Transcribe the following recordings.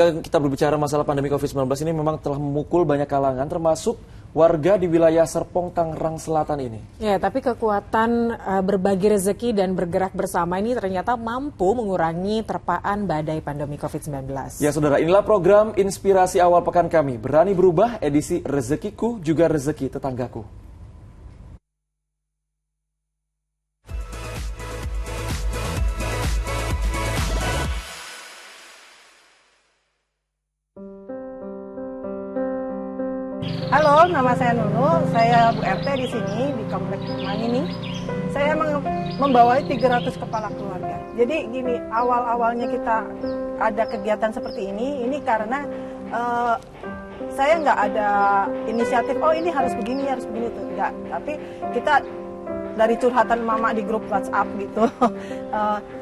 Kita berbicara masalah pandemi COVID-19 ini memang telah memukul banyak kalangan, termasuk warga di wilayah Serpong, Tangerang Selatan ini. Ya, tapi kekuatan berbagi rezeki dan bergerak bersama ini ternyata mampu mengurangi terpaan badai pandemi COVID-19. Ya saudara, inilah program Inspirasi Awal Pekan kami. Berani berubah, edisi Rezekiku juga rezeki tetanggaku. Halo, nama saya Nunu. Saya Bu RT di sini di Komplek Perumahan ini. Saya membawahi 300 kepala keluarga. Jadi gini, awal-awalnya kita ada kegiatan seperti ini karena saya nggak ada inisiatif, oh ini harus begini tuh, enggak. Tapi kita dari curhatan mama di grup WhatsApp gitu.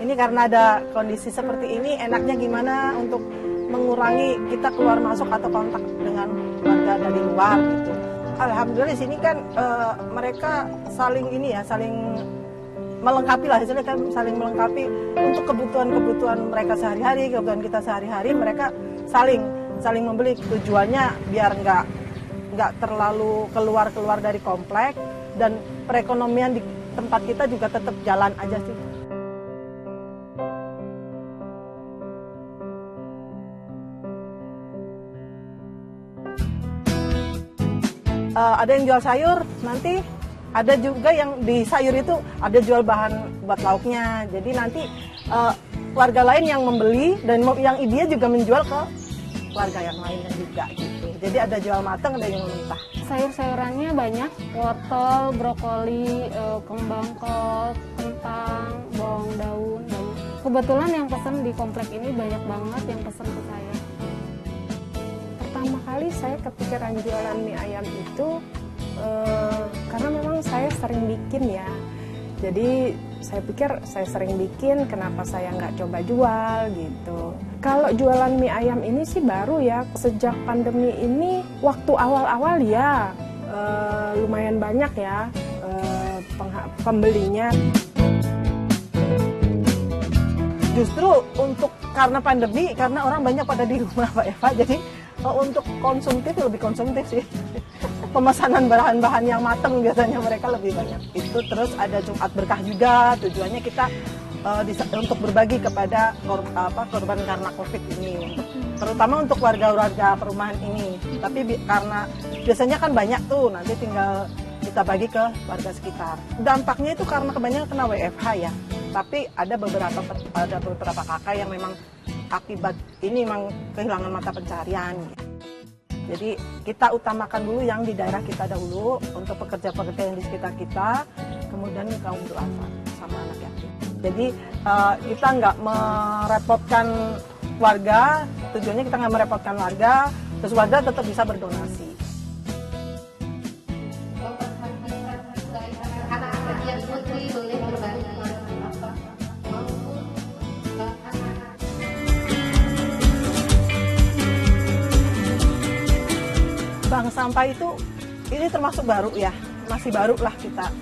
Ini karena ada kondisi seperti ini, enaknya gimana untuk mengurangi kita keluar masuk atau kontak dengan warga dari luar gitu. Alhamdulillah di sini kan mereka saling melengkapi lah, istilahnya kan saling melengkapi untuk kebutuhan mereka sehari-hari, kebutuhan kita sehari-hari, mereka saling membeli. Tujuannya biar nggak terlalu keluar dari komplek dan perekonomian di tempat kita juga tetap jalan aja sih. Ada yang jual sayur, nanti ada juga yang di sayur itu ada jual bahan buat lauknya. Jadi nanti warga lain yang membeli dan yang dia juga menjual ke warga yang lainnya juga gitu. Jadi ada jual matang, ada yang mentah. Sayur-sayurannya banyak, wortel, brokoli, kembang kol, kentang, bawang daun, banyak. Kebetulan yang pesan di komplek ini banyak banget yang pesan ke saya. Pertama kali saya kepikiran jualan mie ayam itu karena memang saya sering bikin ya. Jadi saya pikir saya sering bikin, kenapa saya nggak coba jual gitu. Kalau jualan mie ayam ini sih baru ya, sejak pandemi ini waktu awal-awal ya lumayan banyak ya pembelinya. Justru untuk karena pandemi, karena orang banyak pada di rumah Pak Eva, jadi untuk lebih konsumtif sih. Pemesanan bahan-bahan yang matang biasanya mereka lebih banyak. Itu terus ada Jumat Berkah juga, tujuannya kita untuk berbagi kepada korban karena COVID ini. Terutama untuk warga-warga perumahan ini. Tapi karena biasanya kan banyak tuh, nanti tinggal kita bagi ke warga sekitar. Dampaknya itu karena kebanyakan kena WFH ya. Tapi ada beberapa kakak yang memang akibat ini memang kehilangan mata pencarian. Jadi kita utamakan dulu yang di daerah kita dahulu untuk pekerja-pekerja yang di sekitar kita, kemudian kaum duafa sama anak yatim. Jadi kita nggak merepotkan warga, tujuannya kita nggak merepotkan warga, terus warga tetap bisa berdonasi. Anak-anak yang putri boleh berbagi. Bank sampah itu ini termasuk baru ya, masih baru lah kita.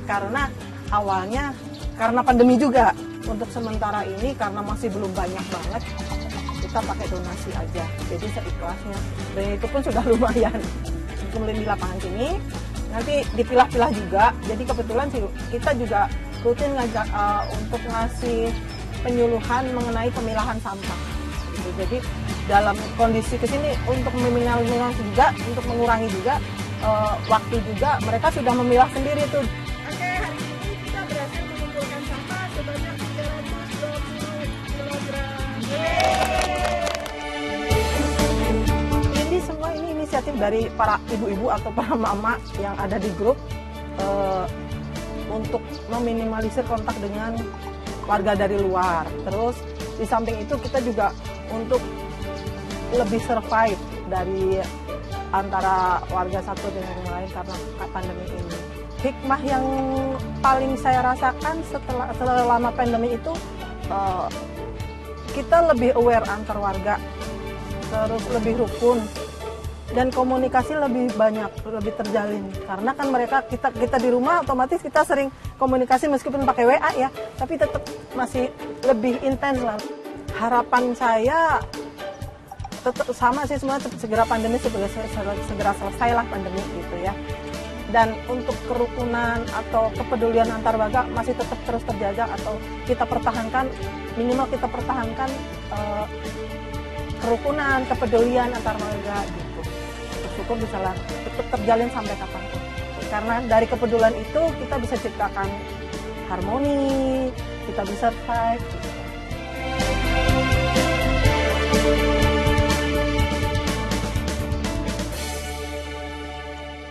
Karena awalnya karena pandemi juga, untuk sementara ini karena masih belum banyak banget, kita pakai donasi aja. Jadi seikhlasnya, dan itu pun sudah lumayan. Kemudian di lapangan sini nanti dipilah-pilah juga. Jadi kebetulan sih kita juga rutin ngajak untuk ngasih penyuluhan mengenai pemilahan sampah. Jadi dalam kondisi kesini untuk memilah juga, untuk mengurangi juga waktu juga, mereka sudah memilah sendiri tuh. Oke, hari ini kita berhasil mengumpulkan sampah sebanyak 320 kg. Ini semua ini inisiatif dari para ibu-ibu atau para mama yang ada di grup untuk meminimalisir kontak dengan warga dari luar. Terus di samping itu kita juga untuk lebih survive dari antara warga satu dengan yang lain karena pandemi ini. Hikmah yang paling saya rasakan selama pandemi itu kita lebih aware antar warga, terus lebih rukun dan komunikasi lebih banyak, lebih terjalin. Karena kan kita di rumah otomatis kita sering komunikasi meskipun pakai WA ya, tapi tetap masih lebih intens lah. Harapan saya tetap sama sih semua, segera pandemi segera selesai lah pandemi gitu ya. Dan untuk kerukunan atau kepedulian antar warga masih tetap terus terjaga atau kita pertahankan, minimal kita pertahankan kerukunan, kepedulian antar warga gitu. Syukur bisa lah tetap terjalin sampai kapanpun. Karena dari kepedulian itu kita bisa ciptakan harmoni, kita bisa survive gitu.